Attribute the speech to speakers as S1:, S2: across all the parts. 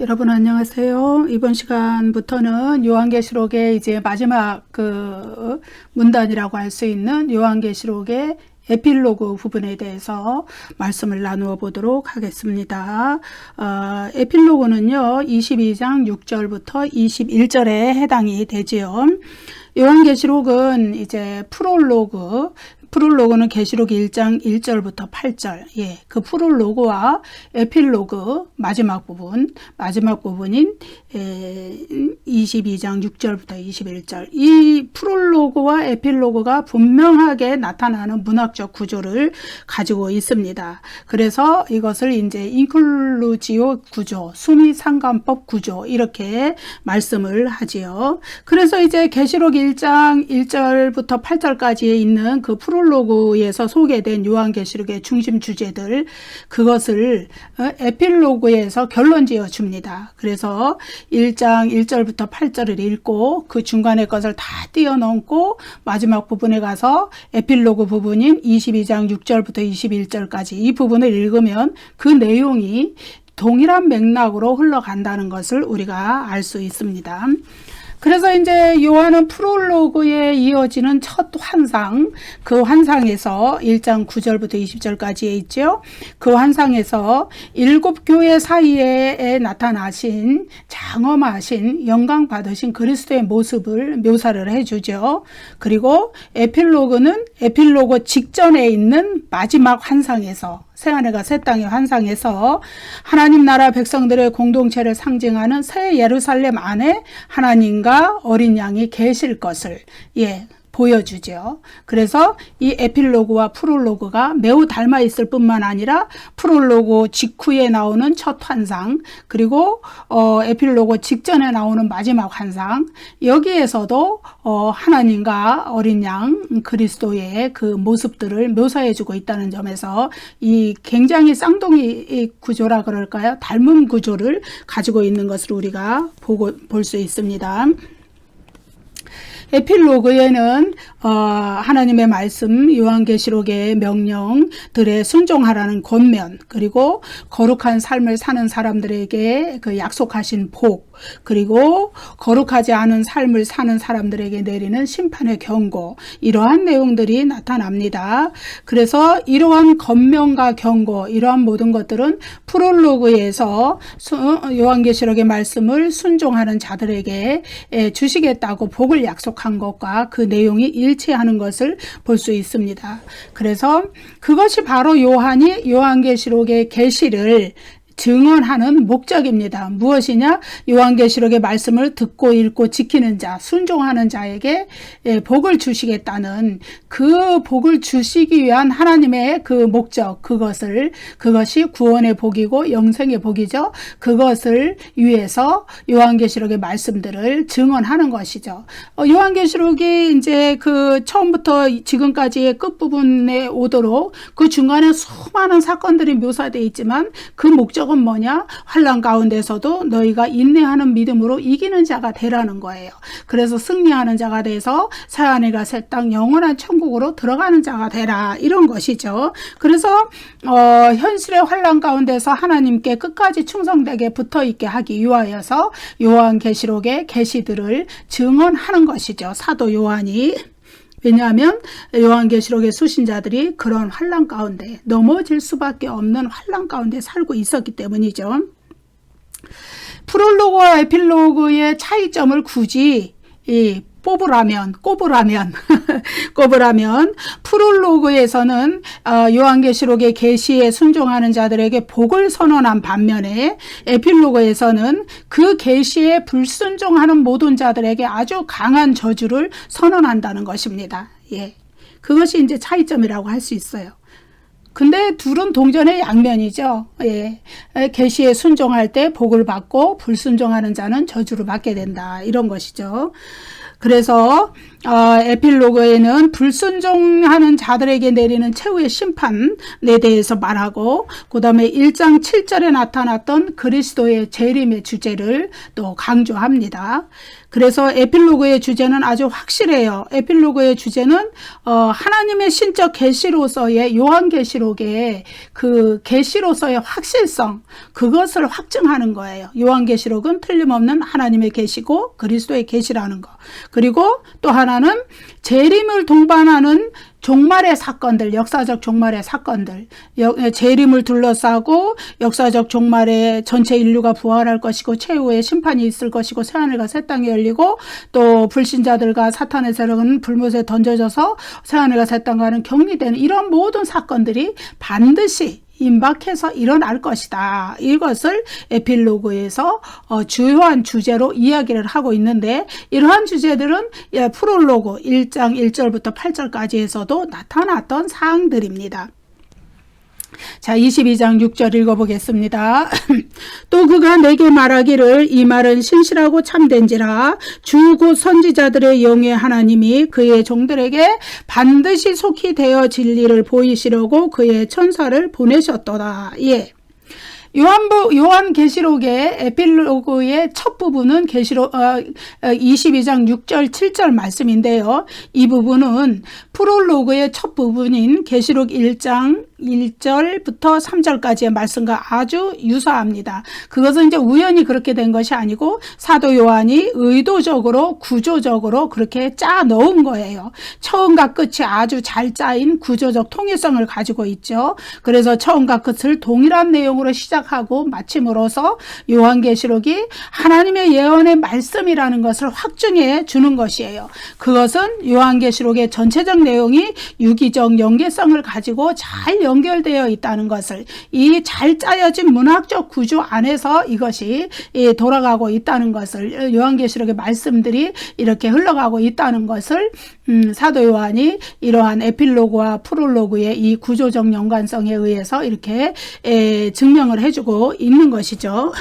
S1: 여러분 안녕하세요. 이번 시간부터는 요한계시록의 이제 마지막 그 문단이라고 할 수 있는 요한계시록의 에필로그 부분에 대해서 말씀을 나누어 보도록 하겠습니다. 에필로그는요, 22장 6절부터 21절에 해당이 되지요. 요한계시록은 이제 프롤로그는 계시록 1장 1절부터 8절, 그 프롤로그와 에필로그 마지막 부분인 22장 6절부터 21절, 이 프롤로그와 에필로그가 분명하게 나타나는 문학적 구조를 가지고 있습니다. 그래서 이것을 이제 인클루지오 구조, 수미상관법 구조 이렇게 말씀을 하지요. 그래서 이제 계시록 1장 1절부터 8절까지에 있는 그 프롤로그에서 소개된 요한계시록의 중심 주제들, 그것을 에필로그에서 결론 지어 줍니다. 그래서 1장 1절부터 8절을 읽고 그 중간의 것을 다 띄어넣고 마지막 부분에 가서 에필로그 부분인 22장 6절부터 21절까지 이 부분을 읽으면 그 내용이 동일한 맥락으로 흘러간다는 것을 우리가 알 수 있습니다. 그래서 이제 요한은 프롤로그에 이어지는 첫 환상, 그 환상에서 1장 9절부터 20절까지에 있죠. 그 환상에서 7교회 사이에 나타나신 장엄하신 영광 받으신 그리스도의 모습을 묘사를 해주죠. 그리고 에필로그는 에필로그 직전에 있는 마지막 환상에서, 새하늘과 새 땅의 환상에서 하나님 나라 백성들의 공동체를 상징하는 새 예루살렘 안에 하나님과 어린 양이 계실 것을 보여주죠. 그래서 이 에필로그와 프롤로그가 매우 닮아 있을 뿐만 아니라 프롤로그 직후에 나오는 첫 환상, 그리고 에필로그 직전에 나오는 마지막 환상, 여기에서도 하나님과 어린 양 그리스도의 그 모습들을 묘사해주고 있다는 점에서 이 굉장히 쌍둥이 구조라 그럴까요? 닮은 구조를 가지고 있는 것을 우리가 볼 수 있습니다. 에필로그에는 하나님의 말씀, 요한계시록의 명령들에 순종하라는 권면, 그리고 거룩한 삶을 사는 사람들에게 그 약속하신 복, 그리고 거룩하지 않은 삶을 사는 사람들에게 내리는 심판의 경고, 이러한 내용들이 나타납니다. 그래서 이러한 권면과 경고, 이러한 모든 것들은 프롤로그에서 요한계시록의 말씀을 순종하는 자들에게 주시겠다고 복을 약속한 것과 그 내용이 일치하는 것을 볼 수 있습니다. 그래서 그것이 바로 요한이 요한계시록의 계시를 증언하는 목적입니다. 무엇이냐? 요한계시록의 말씀을 듣고 읽고 지키는 자, 순종하는 자에게 복을 주시겠다는, 그 복을 주시기 위한 하나님의 그 목적, 그것이 구원의 복이고 영생의 복이죠. 그것을 위해서 요한계시록의 말씀들을 증언하는 것이죠. 요한계시록이 이제 그 처음부터 지금까지의 끝부분에 오도록 그 중간에 수많은 사건들이 묘사되어 있지만 그 목적은 뭐냐? 환난 가운데서도 너희가 인내하는 믿음으로 이기는 자가 되라는 거예요. 그래서 승리하는 자가 돼서 새하늘과 새 땅 영원한 천국으로 들어가는 자가 되라, 이런 것이죠. 그래서 현실의 환난 가운데서 하나님께 끝까지 충성되게 붙어있게 하기 위하여서 요한계시록의 계시들을 증언하는 것이죠, 사도 요한이. 왜냐하면 요한계시록의 수신자들이 그런 환난 가운데, 넘어질 수밖에 없는 환난 가운데 살고 있었기 때문이죠. 프롤로그와 에필로그의 차이점을 굳이 꼽으라면 프롤로그에서는 요한계시록의 계시에 순종하는 자들에게 복을 선언한 반면에 에필로그에서는 그 계시에 불순종하는 모든 자들에게 아주 강한 저주를 선언한다는 것입니다. 그것이 이제 차이점이라고 할 수 있어요. 근데 둘은 동전의 양면이죠. 계시에 순종할 때 복을 받고 불순종하는 자는 저주를 받게 된다, 이런 것이죠. 그래서 에필로그에는 불순종하는 자들에게 내리는 최후의 심판에 대해서 말하고, 그 다음에 1장 7절에 나타났던 그리스도의 재림의 주제를 또 강조합니다. 그래서 에필로그의 주제는 아주 확실해요. 에필로그의 주제는 하나님의 신적 계시로서의 요한계시록의 그 계시로서의 확실성, 그것을 확증하는 거예요. 요한계시록은 틀림없는 하나님의 계시고 그리스도의 계시라는 거. 그리고 또 하나는 재림을 동반하는 종말의 사건들, 역사적 종말의 사건들, 재림을 둘러싸고 역사적 종말에 전체 인류가 부활할 것이고 최후의 심판이 있을 것이고 새하늘과 새 땅이 열리고 또 불신자들과 사탄의 세력은 불못에 던져져서 새하늘과 새 땅과는 격리되는 이런 모든 사건들이 반드시 임박해서 일어날 것이다. 이것을 에필로그에서 주요한 주제로 이야기를 하고 있는데, 이러한 주제들은 프롤로그 1장 1절부터 8절까지에서도 나타났던 사항들입니다. 자, 22장 6절 읽어보겠습니다. 또 그가 내게 말하기를 이 말은 신실하고 참된지라 주 곧 선지자들의 영의 하나님이 그의 종들에게 반드시 속히 되어 진리를 보이시려고 그의 천사를 보내셨도다. 예. 요한계시록의 에필로그의 첫 부분은 계시록 22장 6절 7절 말씀인데요. 이 부분은 프롤로그의 첫 부분인 계시록 1장 1절부터 3절까지의 말씀과 아주 유사합니다. 그것은 이제 우연히 그렇게 된 것이 아니고 사도 요한이 의도적으로 구조적으로 그렇게 짜 넣은 거예요. 처음과 끝이 아주 잘 짜인 구조적 통일성을 가지고 있죠. 그래서 처음과 끝을 동일한 내용으로 시작하고 마침으로써 요한계시록이 하나님의 예언의 말씀이라는 것을 확증해 주는 것이에요. 그것은 요한계시록의 전체적 내용이 유기적 연계성을 가지고 잘 연결되어 있다는 것을, 이 잘 짜여진 문학적 구조 안에서 이것이 돌아가고 있다는 것을, 요한계시록의 말씀들이 이렇게 흘러가고 있다는 것을 사도 요한이 이러한 에필로그와 프롤로그의 이 구조적 연관성에 의해서 이렇게 증명을 해주고 있는 것이죠.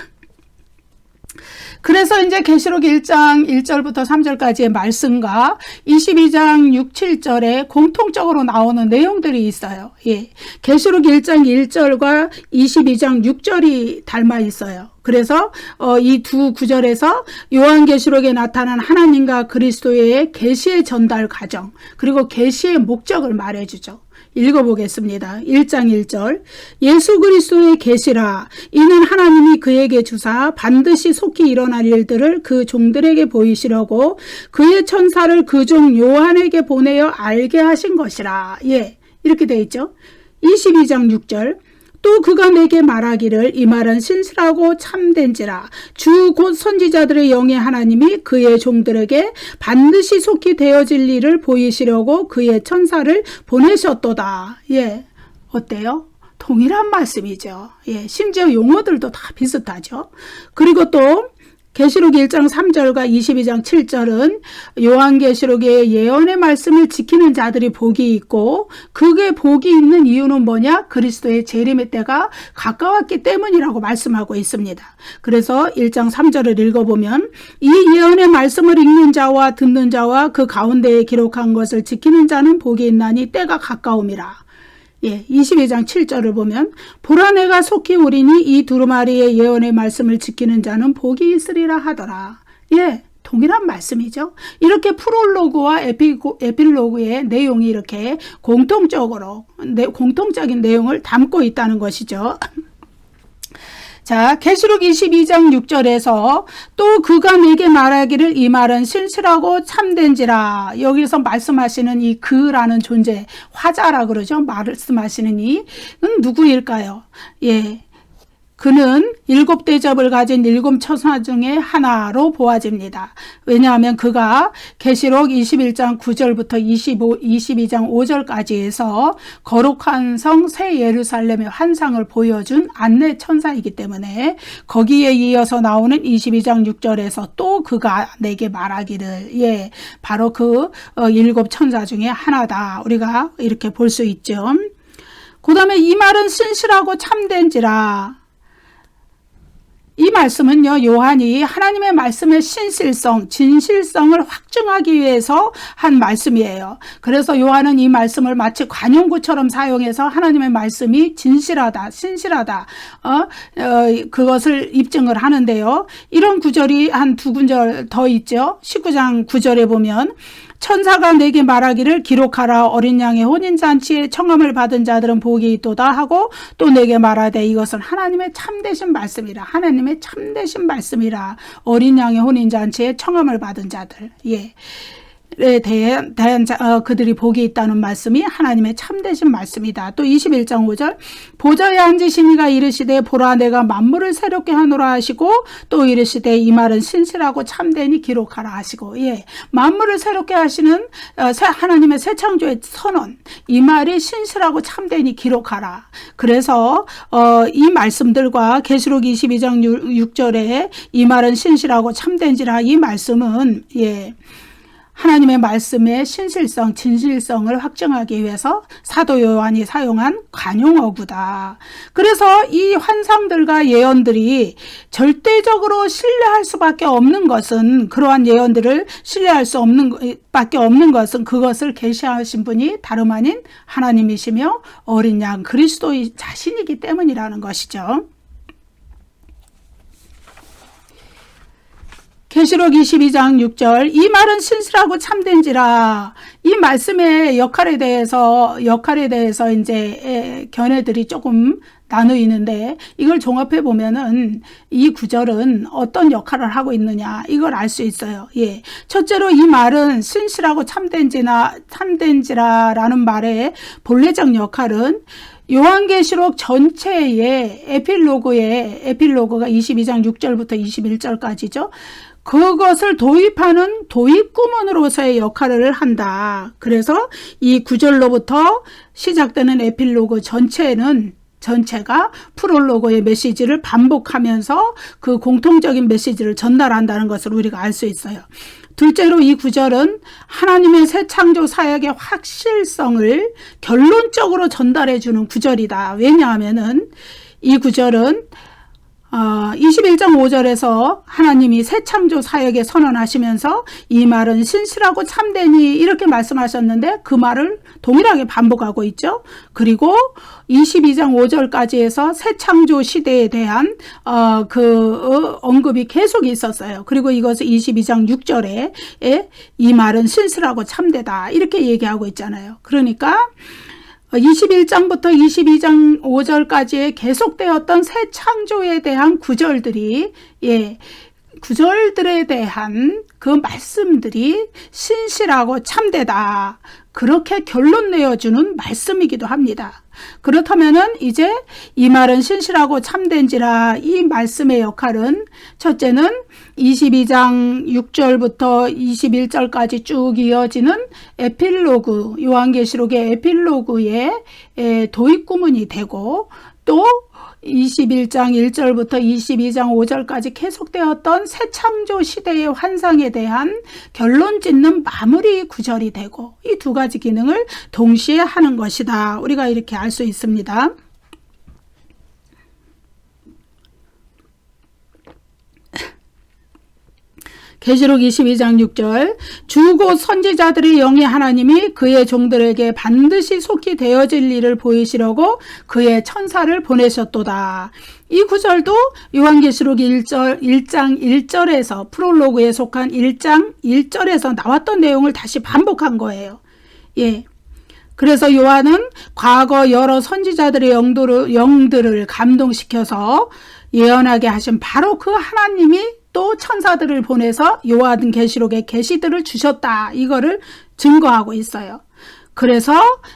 S1: 그래서 이제 계시록 1장 1절부터 3절까지의 말씀과 22장 6, 7절에 공통적으로 나오는 내용들이 있어요. 예. 계시록 1장 1절과 22장 6절이 닮아 있어요. 그래서 이 두 구절에서 요한계시록에 나타난 하나님과 그리스도의 계시의 전달 과정, 그리고 계시의 목적을 말해주죠. 읽어보겠습니다. 1장 1절 예수 그리스도의 계시라 이는 하나님이 그에게 주사 반드시 속히 일어날 일들을 그 종들에게 보이시려고 그의 천사를 그 종 요한에게 보내어 알게 하신 것이라. 예, 이렇게 되어 있죠. 22장 6절 또 그가 내게 말하기를 이 말은 신실하고 참된지라 주 곧 선지자들의 영의 하나님이 그의 종들에게 반드시 속히 되어질 일을 보이시려고 그의 천사를 보내셨도다. 예, 어때요? 동일한 말씀이죠. 예, 심지어 용어들도 다 비슷하죠. 그리고 또 계시록 1장 3절과 22장 7절은 요한계시록의 예언의 말씀을 지키는 자들이 복이 있고, 그게 복이 있는 이유는 뭐냐? 그리스도의 재림의 때가 가까웠기 때문이라고 말씀하고 있습니다. 그래서 1장 3절을 읽어보면 이 예언의 말씀을 읽는 자와 듣는 자와 그 가운데에 기록한 것을 지키는 자는 복이 있나니 때가 가까움이라. 예, 22장 7절을 보면 보라 내가 속히 오리니 이 두루마리의 예언의 말씀을 지키는 자는 복이 있으리라 하더라. 예, 동일한 말씀이죠. 이렇게 프롤로그와 에필로그의 내용이 이렇게 공통적인 내용을 담고 있다는 것이죠. 자, 계시록 22장 6절에서 또 그가 내게 말하기를 이 말은 신실하고 참된지라. 여기서 말씀하시는 이 그라는 존재, 화자라 그러죠. 말씀하시는 이는 누구일까요? 예. 그는 7 대접을 가진 7 천사 중에 하나로 보아집니다. 왜냐하면 그가 계시록 21장 9절부터 22장 5절까지 해서 거룩한 성 새 예루살렘의 환상을 보여준 안내 천사이기 때문에 거기에 이어서 나오는 22장 6절에서 또 그가 내게 말하기를, 예, 바로 그 7 천사 중에 하나다. 우리가 이렇게 볼 수 있죠. 그 다음에 이 말은 신실하고 참된지라. 이 말씀은요, 요한이 하나님의 말씀의 신실성, 진실성을 확증하기 위해서 한 말씀이에요. 그래서 요한은 이 말씀을 마치 관용구처럼 사용해서 하나님의 말씀이 진실하다, 신실하다, 그것을 입증을 하는데요. 이런 구절이 한 두 구절 더 있죠. 19장 9절에 보면 천사가 내게 말하기를 기록하라. 어린 양의 혼인잔치에 청함을 받은 자들은 복이 있도다 하고 또 내게 말하되 이것은 하나님의 참되신 말씀이라. 하나님의 참되신 말씀이라. 어린 양의 혼인잔치에 청함을 받은 자들. 예. 대한 그들이 복이 있다는 말씀이 하나님의 참되신 말씀이다. 또 21장 5절 보좌에 앉으신 이가 이르시되 보라 내가 만물을 새롭게 하노라 하시고 또 이르시되 이 말은 신실하고 참되니 기록하라 하시고 예, 만물을 새롭게 하시는 하나님의 새 창조의 선언 이 말이 신실하고 참되니 기록하라. 그래서 이 말씀들과 계시록 22장 6절에 이 말은 신실하고 참된지라 이 말씀은 예. 하나님의 말씀의 신실성, 진실성을 확증하기 위해서 사도 요한이 사용한 관용어구다. 그래서 이 환상들과 예언들이 절대적으로 신뢰할 수밖에 없는 것은 그러한 예언들을 신뢰할 수 없는 밖에 없는 것은 그것을 계시하신 분이 다름 아닌 하나님이시며 어린 양 그리스도의 자신이기 때문이라는 것이죠. 계시록 22장 6절 이 말은 신실하고 참된지라. 이 말씀의 역할에 대해서 이제 견해들이 조금 나누이는데 이걸 종합해 보면은 이 구절은 어떤 역할을 하고 있느냐 이걸 알 수 있어요. 예. 첫째로 이 말은 신실하고 참된지라라는 말의 본래적 역할은 요한계시록 전체의 에필로그가 22장 6절부터 21절까지죠. 그것을 도입하는 도입구문으로서의 역할을 한다. 그래서 이 구절로부터 시작되는 에필로그 전체가 프롤로그의 메시지를 반복하면서 그 공통적인 메시지를 전달한다는 것을 우리가 알 수 있어요. 둘째로 이 구절은 하나님의 새 창조 사역의 확실성을 결론적으로 전달해 주는 구절이다. 왜냐하면은 이 구절은 21장 5절에서 하나님이 새 창조 사역에 선언하시면서 이 말은 신실하고 참되니 이렇게 말씀하셨는데 그 말을 동일하게 반복하고 있죠. 그리고 22장 5절까지 해서 새 창조 시대에 대한 언급이 계속 있었어요. 그리고 이것을 22장 6절에 이 말은 신실하고 참되다 이렇게 얘기하고 있잖아요. 그러니까 21장부터 22장 5절까지의 계속되었던 새 창조에 대한 구절들에 대한 그 말씀들이 신실하고 참되다. 그렇게 결론 내어주는 말씀이기도 합니다. 그렇다면은 이제 이 말은 신실하고 참된지라 이 말씀의 역할은 첫째는 22장 6절부터 21절까지 쭉 이어지는 에필로그, 요한계시록의 에필로그의 도입구문이 되고 또 21장 1절부터 22장 5절까지 계속되었던 새 창조 시대의 환상에 대한 결론 짓는 마무리 구절이 되고 이 두 가지 기능을 동시에 하는 것이다. 우리가 이렇게 알 수 있습니다. 계시록 22장 6절 주 곧 선지자들의 영의 하나님이 그의 종들에게 반드시 속히 되어질 일을 보이시려고 그의 천사를 보내셨도다. 이 구절도 요한계시록 1장 1절에서 프롤로그에 속한 1장 1절에서 나왔던 내용을 다시 반복한 거예요. 예. 그래서 요한은 과거 여러 선지자들의 영들을 감동시켜서 예언하게 하신 바로 그 하나님이 또 천사들을 보내서 요한계시록의 계시들을 주셨다. 이거를 증거하고 있어요. 그래서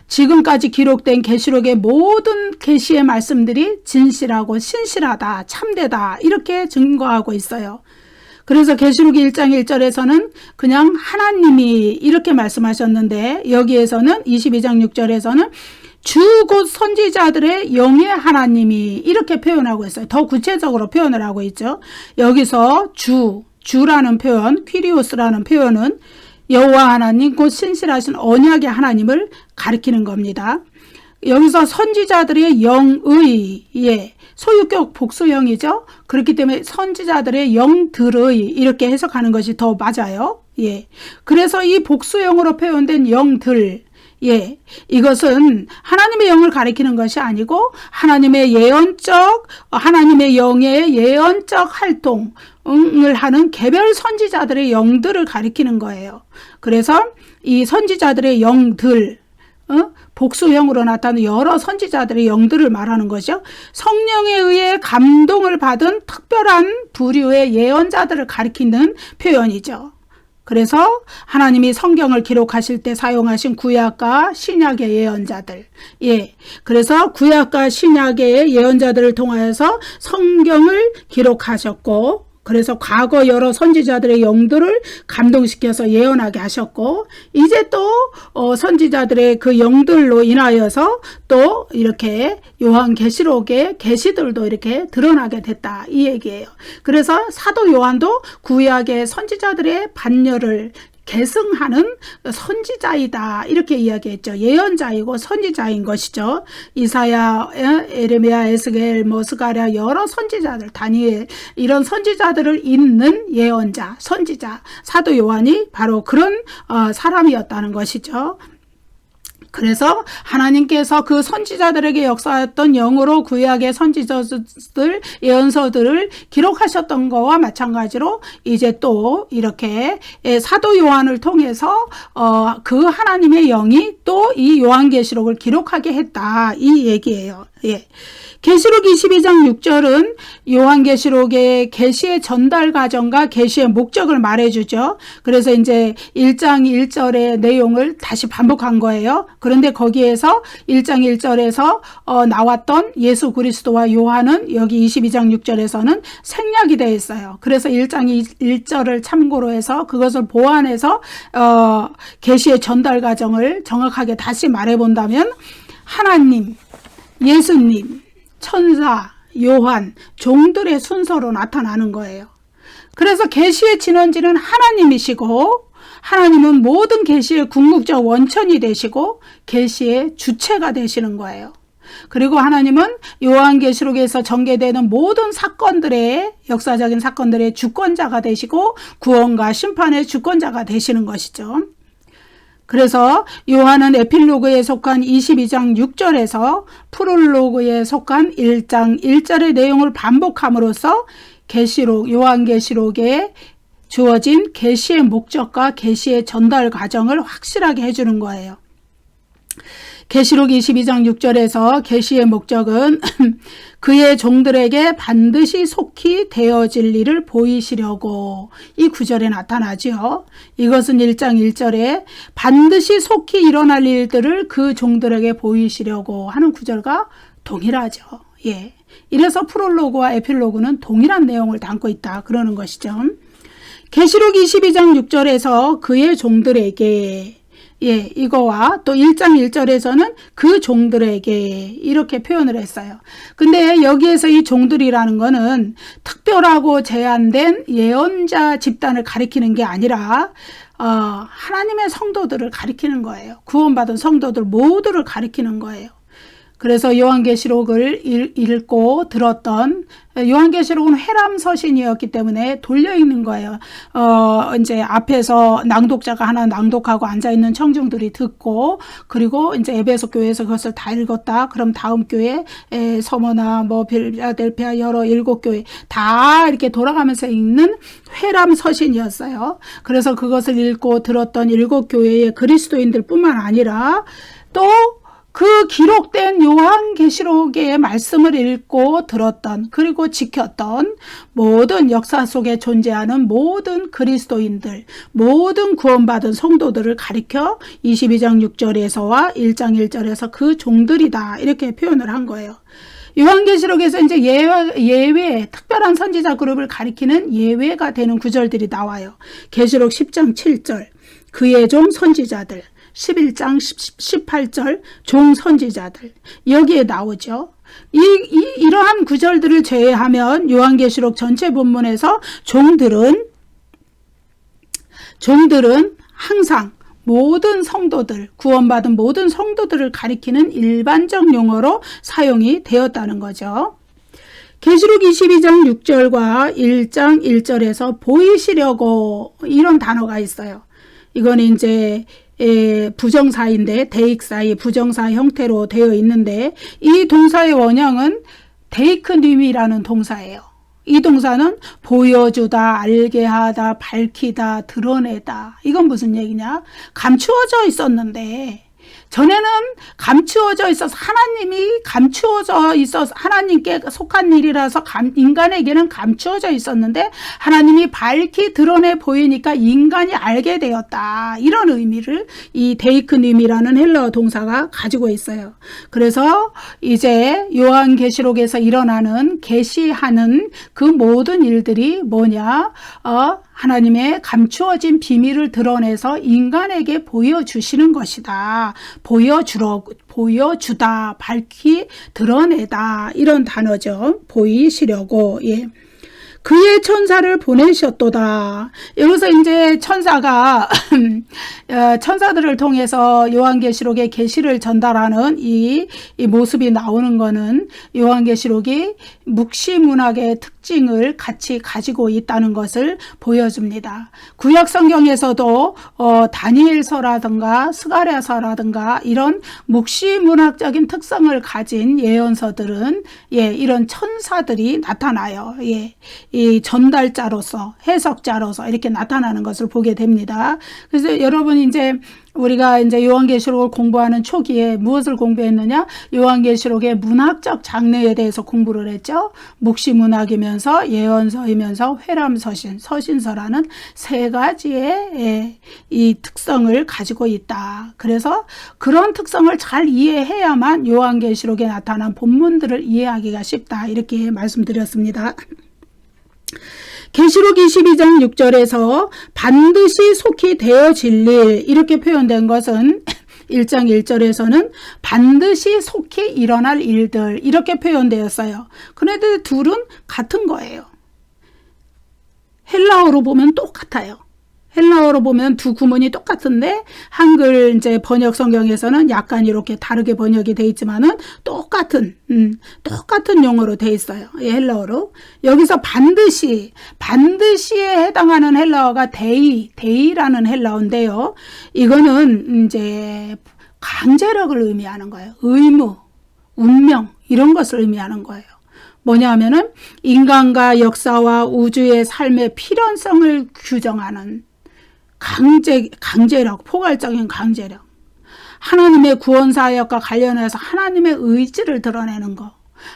S1: 지금까지 기록된 계시록의 모든 계시의 말씀들이 진실하고 신실하다, 참되다 이렇게 증거하고 있어요. 그래서 계시록 1장 1절에서는 그냥 하나님이 이렇게 말씀하셨는데 여기에서는 22장 6절에서는 주 곧 선지자들의 영의 하나님이 이렇게 표현하고 있어요. 더 구체적으로 표현을 하고 있죠. 여기서 주라는 표현, 퀴리오스라는 표현은 여호와 하나님 곧 신실하신 언약의 하나님을 가리키는 겁니다. 여기서 선지자들의 영의 소유격 복수형이죠. 그렇기 때문에 선지자들의 영들의 이렇게 해석하는 것이 더 맞아요. 예. 그래서 이 복수형으로 표현된 영들, 예, 이것은 하나님의 영을 가리키는 것이 아니고 하나님의 하나님의 영의 예언적 활동을 하는 개별 선지자들의 영들을 가리키는 거예요. 그래서 이 선지자들의 영들, 복수형으로 나타나는 여러 선지자들의 영들을 말하는 것이죠. 성령에 의해 감동을 받은 특별한 부류의 예언자들을 가리키는 표현이죠. 그래서 하나님이 성경을 기록하실 때 사용하신 구약과 신약의 예언자들, 예, 그래서 구약과 신약의 예언자들을 통하여서 성경을 기록하셨고, 그래서 과거 여러 선지자들의 영들을 감동시켜서 예언하게 하셨고, 이제 또 선지자들의 그 영들로 인하여서 또 이렇게 요한계시록의 계시들도 이렇게 드러나게 됐다, 이 얘기예요. 그래서 사도 요한도 구약의 선지자들의 반열을 계승하는 선지자이다, 이렇게 이야기했죠. 예언자이고 선지자인 것이죠. 이사야, 에레미야, 에스겔, 스가랴 여러 선지자들, 다니엘 이런 선지자들을 잇는 예언자, 선지자, 사도 요한이 바로 그런 사람이었다는 것이죠. 그래서 하나님께서 그 선지자들에게 역사했던 영으로 구약의 선지자들, 예언서들을 기록하셨던 것과 마찬가지로 이제 또 이렇게 사도 요한을 통해서 그 하나님의 영이 또 이 요한계시록을 기록하게 했다, 이 얘기예요. 예. 계시록 22장 6절은 요한계시록의 계시의 전달 과정과 계시의 목적을 말해주죠. 그래서 이제 1장 1절의 내용을 다시 반복한 거예요. 그런데 거기에서 1장 1절에서 나왔던 예수 그리스도와 요한은 여기 22장 6절에서는 생략이 되어 있어요. 그래서 1장 1절을 참고로 해서 그것을 보완해서 계시의 전달 과정을 정확하게 다시 말해본다면 하나님, 예수님, 천사, 요한, 종들의 순서로 나타나는 거예요. 그래서 계시의 진원지는 하나님이시고, 하나님은 모든 계시의 궁극적 원천이 되시고 계시의 주체가 되시는 거예요. 그리고 하나님은 요한계시록에서 전개되는 모든 사건들의 역사적인 사건들의 주권자가 되시고 구원과 심판의 주권자가 되시는 것이죠. 그래서 요한은 에필로그에 속한 22장 6절에서 프롤로그에 속한 1장 1절의 내용을 반복함으로써 요한계시록에 주어진 계시의 목적과 계시의 전달 과정을 확실하게 해주는 거예요. 계시록 22장 6절에서 계시의 목적은 그의 종들에게 반드시 속히 되어질 일을 보이시려고, 이 구절에 나타나죠. 이것은 1장 1절에 반드시 속히 일어날 일들을 그 종들에게 보이시려고 하는 구절과 동일하죠. 예. 이래서 프롤로그와 에필로그는 동일한 내용을 담고 있다, 그러는 것이죠. 계시록 22장 6절에서 그의 종들에게, 예, 이거와 또 1장 1절에서는 그 종들에게 이렇게 표현을 했어요. 근데 여기에서 이 종들이라는 거는 특별하고 제한된 예언자 집단을 가리키는 게 아니라 하나님의 성도들을 가리키는 거예요. 구원받은 성도들 모두를 가리키는 거예요. 그래서 요한계시록을 읽고 들었던, 요한계시록은 회람서신이었기 때문에 돌려 읽는 거예요. 이제 앞에서 낭독자가 하나 낭독하고 앉아있는 청중들이 듣고, 그리고 이제 에베소 교회에서 그것을 다 읽었다. 그럼 다음 교회, 서머나 필라델피아 여러 7교회 다 이렇게 돌아가면서 읽는 회람서신이었어요. 그래서 그것을 읽고 들었던 7교회의 그리스도인들 뿐만 아니라 또 그 기록된 요한계시록의 말씀을 읽고 들었던, 그리고 지켰던 모든 역사 속에 존재하는 모든 그리스도인들, 모든 구원받은 성도들을 가리켜 22장 6절에서와 1장 1절에서 그 종들이다, 이렇게 표현을 한 거예요. 요한계시록에서 이제 예외, 특별한 선지자 그룹을 가리키는 예외가 되는 구절들이 나와요. 계시록 10장 7절, 그의 종 선지자들, 11장 18절 종선지자들, 여기에 나오죠. 이러한 구절들을 제외하면 요한계시록 전체 본문에서 종들은 항상 모든 성도들, 구원받은 모든 성도들을 가리키는 일반적 용어로 사용이 되었다는 거죠. 계시록 22장 6절과 1장 1절에서 보이시려고 이런 단어가 있어요. 이건 이제 부정사인데 대익사의 부정사 형태로 되어 있는데 이 동사의 원형은 데이크님이라는 동사예요. 이 동사는 보여주다, 알게 하다, 밝히다, 드러내다. 이건 무슨 얘기냐? 감추어져 있었는데 전에는 감추어져 있어서 하나님이 감추어져 있어서 하나님께 속한 일이라서 인간에게는 감추어져 있었는데 하나님이 밝히 드러내 보이니까 인간이 알게 되었다. 이런 의미를 이 데이크님이라는 헬라어 동사가 가지고 있어요. 그래서 이제 요한계시록에서 일어나는 계시하는 그 모든 일들이 뭐냐? 하나님의 감추어진 비밀을 드러내서 인간에게 보여주시는 것이다. 보여주다, 밝히 드러내다 이런 단어죠. 보이시려고. 예. 그의 천사를 보내셨도다. 여기서 이제 천사가 천사들을 통해서 요한계시록의 계시를 전달하는 이 모습이 나오는 거는 요한계시록이 묵시문학의 특징을 같이 가지고 있다는 것을 보여줍니다. 구약 성경에서도 다니엘서라든가 스가랴서라든가 이런 묵시문학적인 특성을 가진 예언서들은 이런 천사들이 나타나요. 이 전달자로서 해석자로서 이렇게 나타나는 것을 보게 됩니다. 그래서 여러분 이제 우리가 이제 요한계시록을 공부하는 초기에 무엇을 공부했느냐? 요한계시록의 문학적 장르에 대해서 공부를 했죠. 묵시문학이면서 예언서이면서 회람서신, 서신서라는 세 가지의 이 특성을 가지고 있다. 그래서 그런 특성을 잘 이해해야만 요한계시록에 나타난 본문들을 이해하기가 쉽다. 이렇게 말씀드렸습니다. 계시록 22장 6절에서 반드시 속히 되어질 일 이렇게 표현된 것은 1장 1절에서는 반드시 속히 일어날 일들 이렇게 표현되었어요. 그런데 둘은 같은 거예요. 헬라어로 보면 똑같아요. 헬라어로 보면 두 구문이 똑같은데 한글 이제 번역 성경에서는 약간 이렇게 다르게 번역이 돼 있지만은 똑같은 용어로 돼 있어요. 헬라어로. 여기서 반드시에 해당하는 헬라어가 데이라는 헬라어인데요. 이거는 이제 강제력을 의미하는 거예요. 의무, 운명 이런 것을 의미하는 거예요. 뭐냐 하면은 인간과 역사와 우주의 삶의 필연성을 규정하는 강제력, 포괄적인 강제력. 하나님의 구원 사역과 관련해서 하나님의 의지를 드러내는 거.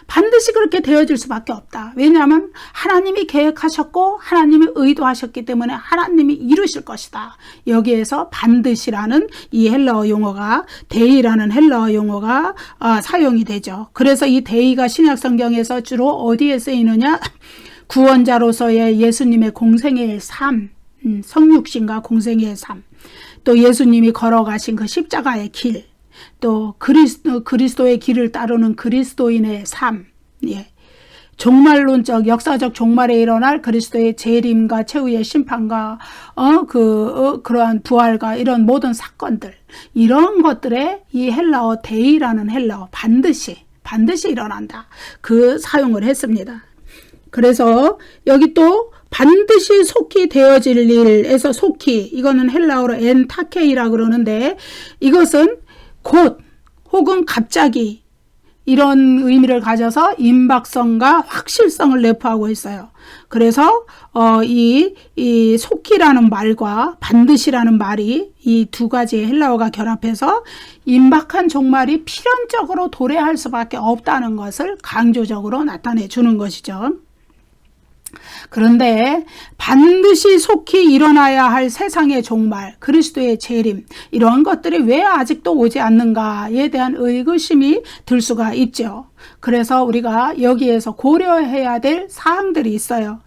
S1: 반드시 그렇게 되어질 수밖에 없다. 왜냐하면 하나님이 계획하셨고 하나님이 의도하셨기 때문에 하나님이 이루실 것이다. 여기에서 반드시라는 이 헬라어 용어가 데이라는 헬라어 용어가 사용이 되죠. 그래서 이 데이가 신약 성경에서 주로 어디에 쓰이느냐? 구원자로서의 예수님의 공생애의 삶. 성육신과 공생애의 삶, 또 예수님이 걸어가신 그 십자가의 길, 또 그리스도의 길을 따르는 그리스도인의 삶, 종말론적 역사적 종말에 일어날 그리스도의 재림과 최후의 심판과 그러한 부활과 이런 모든 사건들 이런 것들에 이 헬라어 데이라는 헬라어 반드시 일어난다 그 사용을 했습니다. 그래서 여기 또 반드시 속히 되어질 일에서 속히 이거는 헬라어로 엔타케이라 그러는데 이것은 곧 혹은 갑자기 이런 의미를 가져서 임박성과 확실성을 내포하고 있어요. 그래서 이 속히라는 말과 반드시라는 말이 이 두 가지의 헬라어가 결합해서 임박한 종말이 필연적으로 도래할 수밖에 없다는 것을 강조적으로 나타내 주는 것이죠. 그런데 반드시 속히 일어나야 할 세상의 종말, 그리스도의 재림 이러한 것들이 왜 아직도 오지 않는가에 대한 의구심이 들 수가 있죠. 그래서 우리가 여기에서 고려해야 될 사항들이 있어요.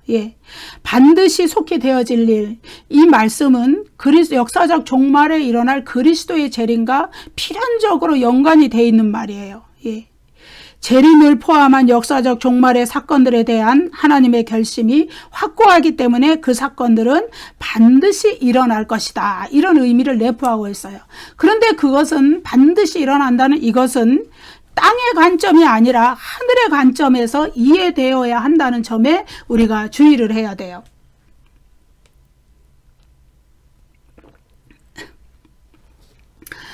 S1: 반드시 속히 되어질 일, 이 말씀은 역사적 종말에 일어날 그리스도의 재림과 필연적으로 연관이 되어 있는 말이에요. 재림을 포함한 역사적 종말의 사건들에 대한 하나님의 결심이 확고하기 때문에 그 사건들은 반드시 일어날 것이다. 이런 의미를 내포하고 있어요. 그런데 그것은 반드시 일어난다는 이것은 땅의 관점이 아니라 하늘의 관점에서 이해되어야 한다는 점에 우리가 주의를 해야 돼요.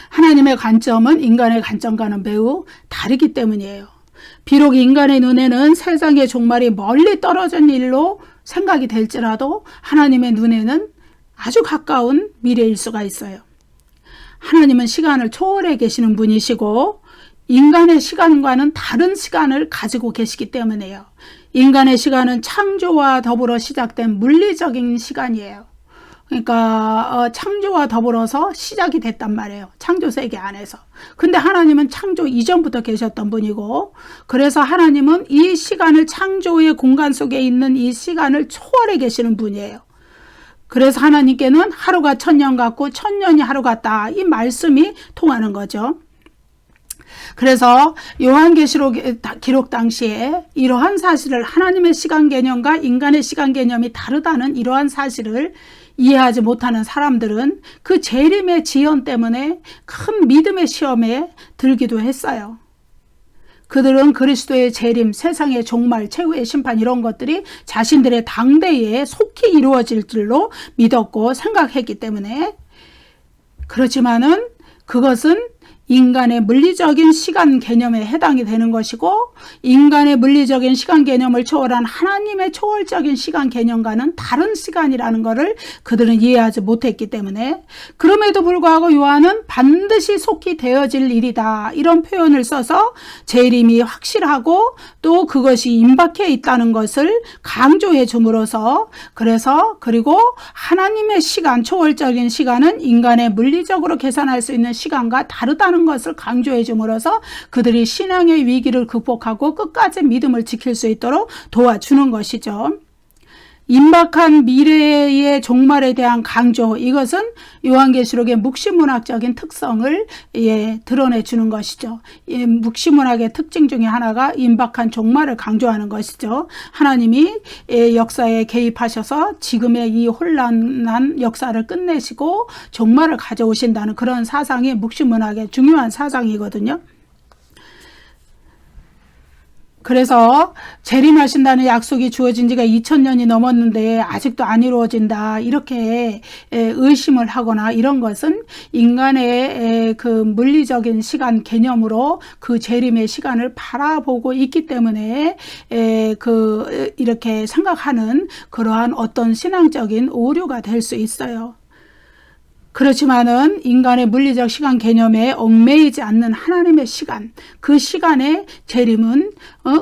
S1: 하나님의 관점은 인간의 관점과는 매우 다르기 때문이에요. 비록 인간의 눈에는 세상의 종말이 멀리 떨어진 일로 생각이 될지라도 하나님의 눈에는 아주 가까운 미래일 수가 있어요. 하나님은 시간을 초월해 계시는 분이시고 인간의 시간과는 다른 시간을 가지고 계시기 때문에요. 인간의 시간은 창조와 더불어 시작된 물리적인 시간이에요. 그러니까 창조와 더불어서 시작이 됐단 말이에요. 창조 세계 안에서. 근데 하나님은 창조 이전부터 계셨던 분이고, 그래서 하나님은 이 시간을, 창조의 공간 속에 있는 이 시간을 초월해 계시는 분이에요. 그래서 하나님께는 하루가 1000년 같고 1000년이 하루 같다, 이 말씀이 통하는 거죠. 그래서 요한계시록 기록 당시에 이러한 사실을, 하나님의 시간 개념과 인간의 시간 개념이 다르다는 이러한 사실을 이해하지 못하는 사람들은 그 재림의 지연 때문에 큰 믿음의 시험에 들기도 했어요. 그들은 그리스도의 재림, 세상의 종말, 최후의 심판, 이런 것들이 자신들의 당대에 속히 이루어질 줄로 믿었고 생각했기 때문에, 그렇지만은 그것은 인간의 물리적인 시간 개념에 해당이 되는 것이고, 인간의 물리적인 시간 개념을 초월한 하나님의 초월적인 시간 개념과는 다른 시간이라는 것을 그들은 이해하지 못했기 때문에, 그럼에도 불구하고 요한은 반드시 속히 되어질 일이다, 이런 표현을 써서 재림이 확실하고 또 그것이 임박해 있다는 것을 강조해 줌으로써, 그리고 하나님의 시간, 초월적인 시간은 인간의 물리적으로 계산할 수 있는 시간과 다르다는 것을 강조해 줌으로써 그들이 신앙의 위기를 극복하고 끝까지 믿음을 지킬 수 있도록 도와주는 것이죠. 임박한 미래의 종말에 대한 강조, 이것은 요한계시록의 묵시문학적인 특성을 드러내 주는 것이죠. 묵시문학의 특징 중에 하나가 임박한 종말을 강조하는 것이죠. 하나님이 역사에 개입하셔서 지금의 이 혼란한 역사를 끝내시고 종말을 가져오신다는 그런 사상이 묵시문학의 중요한 사상이거든요. 그래서 재림하신다는 약속이 주어진 지가 2000년이 넘었는데 아직도 안 이루어진다, 이렇게 의심을 하거나 이런 것은 인간의 그 물리적인 시간 개념으로 그 재림의 시간을 바라보고 있기 때문에 이렇게 생각하는 그러한 어떤 신앙적인 오류가 될 수 있어요. 그렇지만은 인간의 물리적 시간 개념에 얽매이지 않는 하나님의 시간, 그 시간의 재림은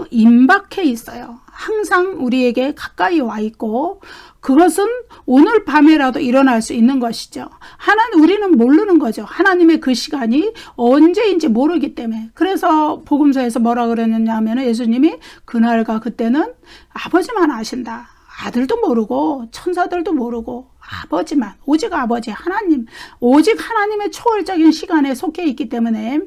S1: 임박해 있어요. 항상 우리에게 가까이 와 있고, 그것은 오늘 밤에라도 일어날 수 있는 것이죠. 우리는 모르는 거죠. 하나님의 그 시간이 언제인지 모르기 때문에. 그래서 복음서에서 뭐라 그랬냐면, 예수님이 그날과 그때는 아버지만 아신다. 아들도 모르고 천사들도 모르고 아버지만, 오직 아버지 하나님, 오직 하나님의 초월적인 시간에 속해 있기 때문에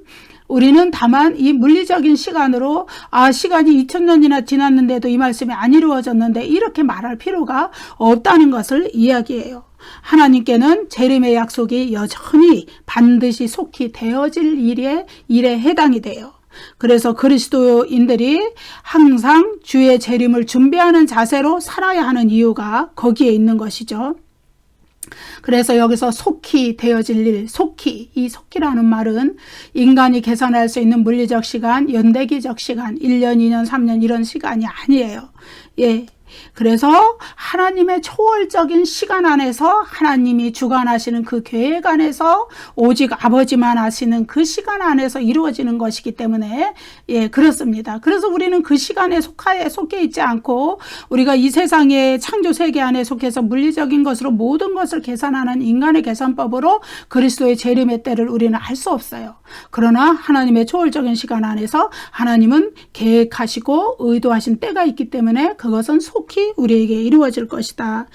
S1: 우리는 다만 이 물리적인 시간으로 시간이 2000년이나 지났는데도 이 말씀이 안 이루어졌는데, 이렇게 말할 필요가 없다는 것을 이야기해요. 하나님께는 재림의 약속이 여전히 반드시 속히 되어질 일에 해당이 돼요. 그래서 그리스도인들이 항상 주의 재림을 준비하는 자세로 살아야 하는 이유가 거기에 있는 것이죠. 그래서 여기서 속히 되어질 일, 이 속히라는 말은 인간이 계산할 수 있는 물리적 시간, 연대기적 시간, 1년, 2년, 3년 이런 시간이 아니에요. 그래서 하나님의 초월적인 시간 안에서, 하나님이 주관하시는 그 계획 안에서, 오직 아버지만 아시는 그 시간 안에서 이루어지는 것이기 때문에 그렇습니다. 그래서 우리는 그 시간에 속해 있지 않고, 우리가 이 세상의 창조 세계 안에 속해서 물리적인 것으로 모든 것을 계산하는 인간의 계산법으로 그리스도의 재림의 때를 우리는 알 수 없어요. 그러나 하나님의 초월적인 시간 안에서 하나님은 계획하시고 의도하신 때가 있기 때문에 그것은 속히 우리에게 이루어질 것이다.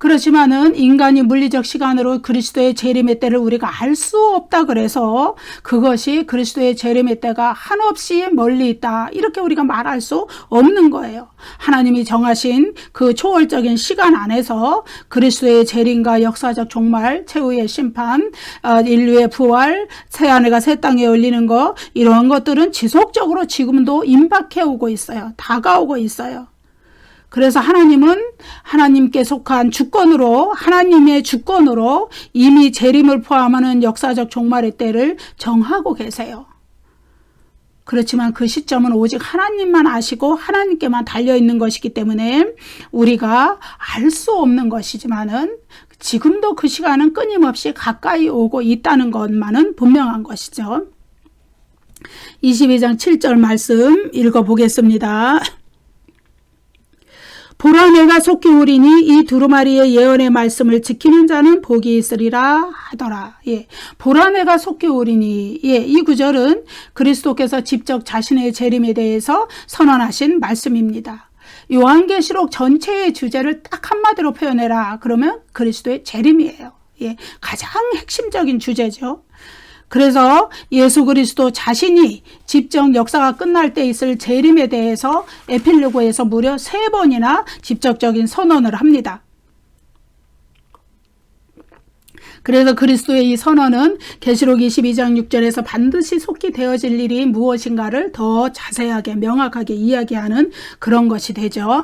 S1: 그렇지만은 인간이 물리적 시간으로 그리스도의 재림의 때를 우리가 알 수 없다 그래서 그것이 그리스도의 재림의 때가 한없이 멀리 있다 이렇게 우리가 말할 수 없는 거예요. 하나님이 정하신 그 초월적인 시간 안에서 그리스도의 재림과 역사적 종말, 최후의 심판, 인류의 부활, 새하늘과 새 땅에 열리는 것 이런 것들은 지속적으로 지금도 임박해 오고 있어요. 다가오고 있어요. 그래서 하나님은 하나님께 속한 주권으로 하나님의 주권으로 이미 재림을 포함하는 역사적 종말의 때를 정하고 계세요. 그렇지만 그 시점은 오직 하나님만 아시고 하나님께만 달려있는 것이기 때문에 우리가 알 수 없는 것이지만은 지금도 그 시간은 끊임없이 가까이 오고 있다는 것만은 분명한 것이죠. 22장 7절 말씀 읽어보겠습니다. 보라 내가 속히 오리니 이 두루마리의 예언의 말씀을 지키는 자는 복이 있으리라 하더라. 예. 보라 내가 속히 오리니 예. 이 구절은 그리스도께서 직접 자신의 재림에 대해서 선언하신 말씀입니다. 요한계시록 전체의 주제를 딱 한마디로 표현해라. 그러면 그리스도의 재림이에요. 예. 가장 핵심적인 주제죠. 그래서 예수 그리스도 자신이 직접 역사가 끝날 때 있을 재림에 대해서 에필로고에서 무려 3번이나 직접적인 선언을 합니다. 그래서 그리스도의 이 선언은 계시록 22장 6절에서 반드시 속히 되어질 일이 무엇인가를 더 자세하게 명확하게 이야기하는 그런 것이 되죠.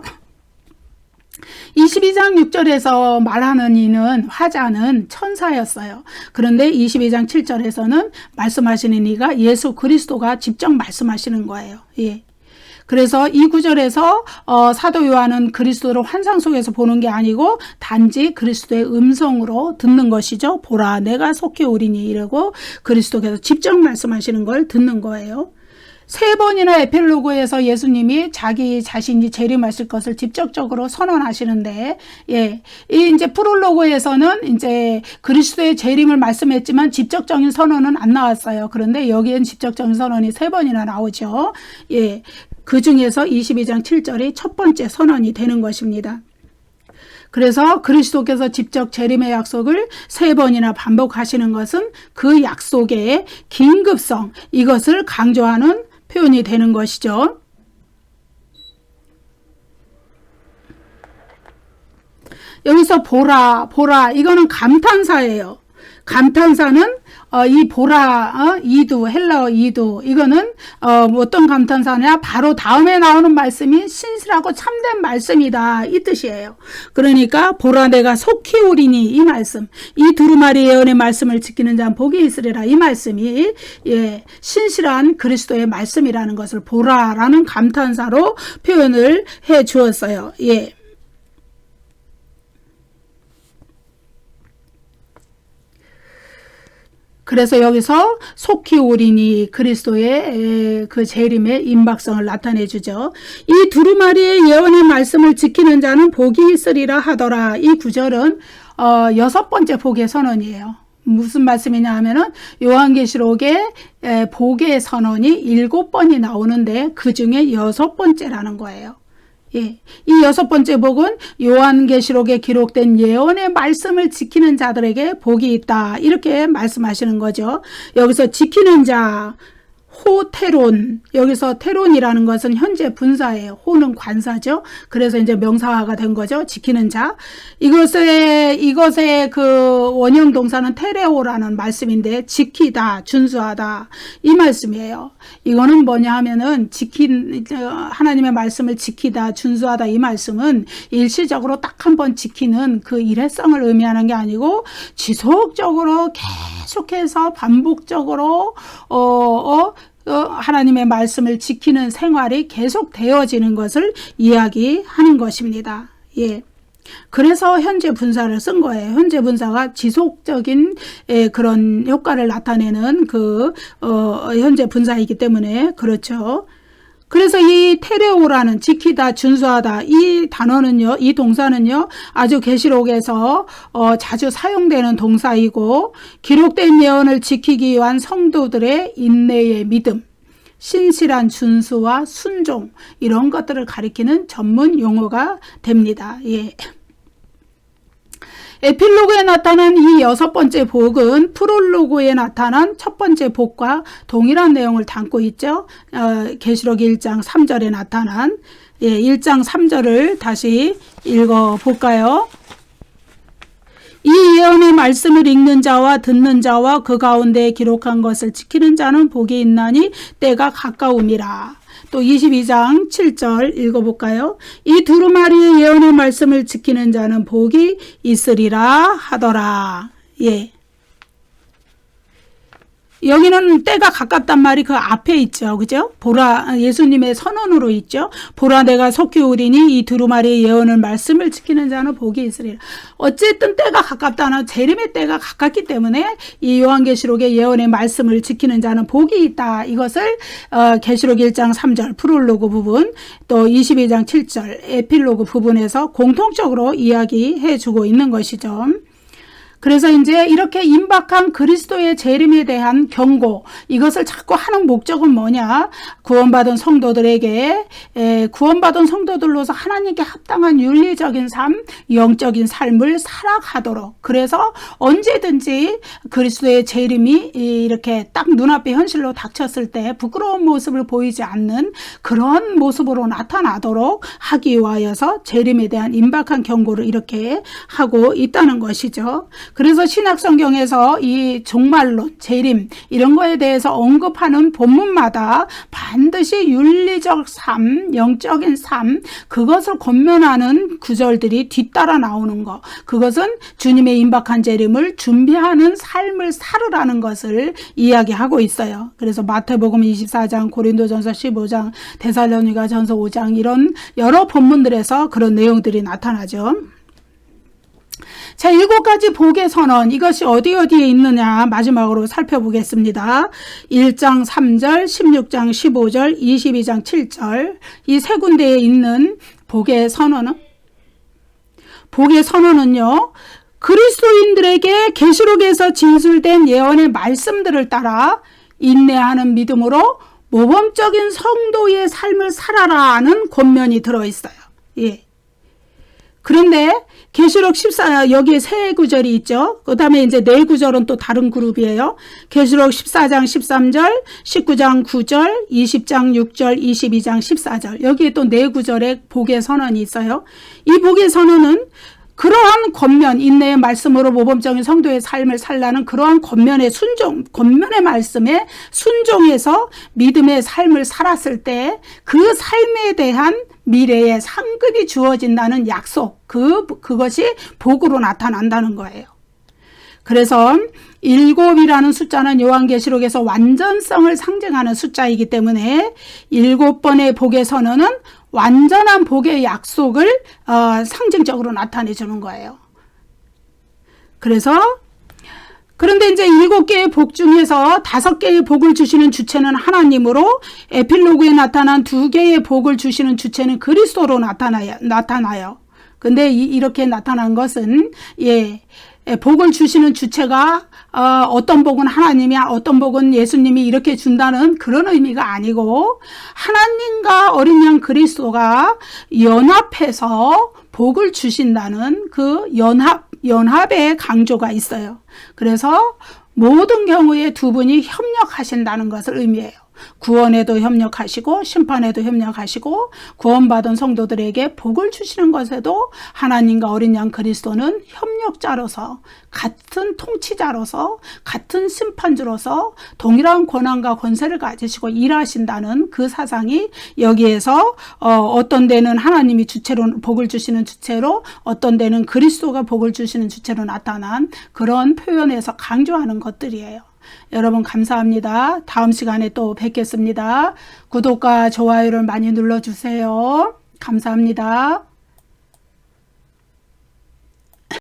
S1: 22장 6절에서 말하는 이는 화자는 천사였어요. 그런데 22장 7절에서는 말씀하시는 이가 예수 그리스도가 직접 말씀하시는 거예요. 예. 그래서 이 구절에서 사도 요한은 그리스도를 환상 속에서 보는 게 아니고 단지 그리스도의 음성으로 듣는 것이죠. 보라 내가 속히 오리니 이러고 그리스도께서 직접 말씀하시는 걸 듣는 거예요. 3번이나 에필로고에서 예수님이 자기 자신이 재림하실 것을 직접적으로 선언하시는데, 예, 이 이제 프롤로고에서는 이제 그리스도의 재림을 말씀했지만 직접적인 선언은 안 나왔어요. 그런데 여기엔 직접적인 선언이 3번이나 나오죠. 예, 그 중에서 22장 7절이 첫 번째 선언이 되는 것입니다. 그래서 그리스도께서 직접 재림의 약속을 3번이나 반복하시는 것은 그 약속의 긴급성, 이것을 강조하는 표현이 되는 것이죠. 여기서 보라, 보라, 이거는 감탄사예요. 감탄사는 이 보라, 이두, 헬라어 이두, 이거는 어떤 감탄사냐? 바로 다음에 나오는 말씀이 신실하고 참된 말씀이다, 이 뜻이에요. 그러니까 보라 내가 속히 오리니 이 말씀, 이 두루마리 예언의 말씀을 지키는 자는 복이 있으리라 이 말씀이 예, 신실한 그리스도의 말씀이라는 것을 보라라는 감탄사로 표현을 해 주었어요. 예. 그래서 여기서 속히 오리니 그리스도의 그 재림의 임박성을 나타내 주죠. 이 두루마리의 예언의 말씀을 지키는 자는 복이 있으리라 하더라. 이 구절은 6번째 복의 선언이에요. 무슨 말씀이냐 하면은 요한계시록에 복의 선언이 7번이 나오는데 그 중에 6번째라는 거예요. 예, 이 6번째 복은 요한계시록에 기록된 예언의 말씀을 지키는 자들에게 복이 있다. 이렇게 말씀하시는 거죠. 여기서 지키는 자, 호테론, 여기서 테론이라는 것은 현재 분사예요. 호는 관사죠. 그래서 이제 명사화가 된 거죠. 지키는 자. 이것의 그 원형 동사는 테레오라는 말씀인데 지키다, 준수하다 이 말씀이에요. 이거는 뭐냐 하면은 하나님의 말씀을 지키다, 준수하다 이 말씀은 일시적으로 딱 한 번 지키는 그 일회성을 의미하는 게 아니고 지속적으로 계속해서 반복적으로 하나님의 말씀을 지키는 생활이 계속 되어지는 것을 이야기하는 것입니다. 예. 그래서 현재 분사를 쓴 거예요. 현재 분사가 지속적인 그런 효과를 나타내는 그 현재 분사이기 때문에 그렇죠. 그래서 이 테레오라는 지키다, 준수하다 이 단어는요, 이 동사는요 아주 계시록에서 자주 사용되는 동사이고 기록된 예언을 지키기 위한 성도들의 인내의 믿음, 신실한 준수와 순종 이런 것들을 가리키는 전문 용어가 됩니다. 예. 에필로그에 나타난 이 6번째 복은 프롤로그에 나타난 첫 번째 복과 동일한 내용을 담고 있죠. 계시록 1장 3절에 나타난 1장 3절을 다시 읽어볼까요? 이 예언의 말씀을 읽는 자와 듣는 자와 그 가운데 기록한 것을 지키는 자는 복이 있나니 때가 가까움이라. 또 22장 7절 읽어볼까요? 이 두루마리의 예언의 말씀을 지키는 자는 복이 있으리라 하더라. 여기는 때가 가깝단 말이 그 앞에 있죠. 그죠? 보라, 예수님의 선언으로 있죠. 보라 내가 속히 오리니 이 두루마리의 예언을 말씀을 지키는 자는 복이 있으리라. 어쨌든 때가 가깝다는 재림의 때가 가깝기 때문에 이 요한계시록의 예언의 말씀을 지키는 자는 복이 있다. 이것을 계시록 1장 3절 프롤로그 부분 또 22장 7절 에필로그 부분에서 공통적으로 이야기해 주고 있는 것이죠. 그래서 이제 이렇게 임박한 그리스도의 재림에 대한 경고, 이것을 자꾸 하는 목적은 뭐냐? 구원받은 성도들에게 구원받은 성도들로서 하나님께 합당한 윤리적인 삶, 영적인 삶을 살아가도록, 그래서 언제든지 그리스도의 재림이 이렇게 딱 눈앞에 현실로 닥쳤을 때 부끄러운 모습을 보이지 않는 그런 모습으로 나타나도록 하기 위하여서 재림에 대한 임박한 경고를 이렇게 하고 있다는 것이죠. 그래서 신약성경에서 이 종말론, 재림 이런 거에 대해서 언급하는 본문마다 반드시 윤리적 삶, 영적인 삶, 그것을 권면하는 구절들이 뒤따라 나오는 것, 그것은 주님의 임박한 재림을 준비하는 삶을 살으라는 것을 이야기하고 있어요. 그래서 마태복음 24장, 고린도전서 15장, 데살로니가전서 5장 이런 여러 본문들에서 그런 내용들이 나타나죠. 자, 7가지 복의 선언, 이것이 어디에 있느냐 마지막으로 살펴보겠습니다. 1장 3절, 16장 15절, 22장 7절 이 세 군데에 있는 복의 선언은요, 그리스도인들에게 계시록에서 진술된 예언의 말씀들을 따라 인내하는 믿음으로 모범적인 성도의 삶을 살아라는 권면이 들어있어요. 그런데 계시록 14 여기에 세 구절이 있죠. 그 다음에 이제 네 구절은 또 다른 그룹이에요. 계시록 14장 13절, 19장 9절, 20장 6절, 22장 14절 여기에 또 네 구절의 복의 선언이 있어요. 이 복의 선언은 그러한 권면, 인내의 말씀으로 모범적인 성도의 삶을 살라는 그러한 권면의 말씀에 순종해서 믿음의 삶을 살았을 때 그 삶에 대한 미래의 상급이 주어진다는 약속, 그것이 복으로 나타난다는 거예요. 그래서 7이라는 숫자는 요한계시록에서 완전성을 상징하는 숫자이기 때문에 7번의 복의 선언은 완전한 복의 약속을 상징적으로 나타내 주는 거예요. 그런데 이제 7개의 복 중에서 5개의 복을 주시는 주체는 하나님으로, 에필로그에 나타난 2개의 복을 주시는 주체는 그리스도로 나타나요. 근데 이렇게 나타난 것은 복을 주시는 주체가 어떤 복은 하나님이야, 어떤 복은 예수님이 이렇게 준다는 그런 의미가 아니고, 하나님과 어린 양 그리스도가 연합해서 복을 주신다는 그 연합의 강조가 있어요. 그래서 모든 경우에 두 분이 협력하신다는 것을 의미해요. 구원에도 협력하시고 심판에도 협력하시고 구원받은 성도들에게 복을 주시는 것에도 하나님과 어린 양 그리스도는 협력자로서, 같은 통치자로서, 같은 심판주로서 동일한 권한과 권세를 가지시고 일하신다는 그 사상이 여기에서 어떤 데는 하나님이 주체로 복을 주시는 주체로, 어떤 데는 그리스도가 복을 주시는 주체로 나타난 그런 표현에서 강조하는 것들이에요. 여러분 감사합니다. 다음 시간에 또 뵙겠습니다. 구독과 좋아요를 많이 눌러주세요. 감사합니다.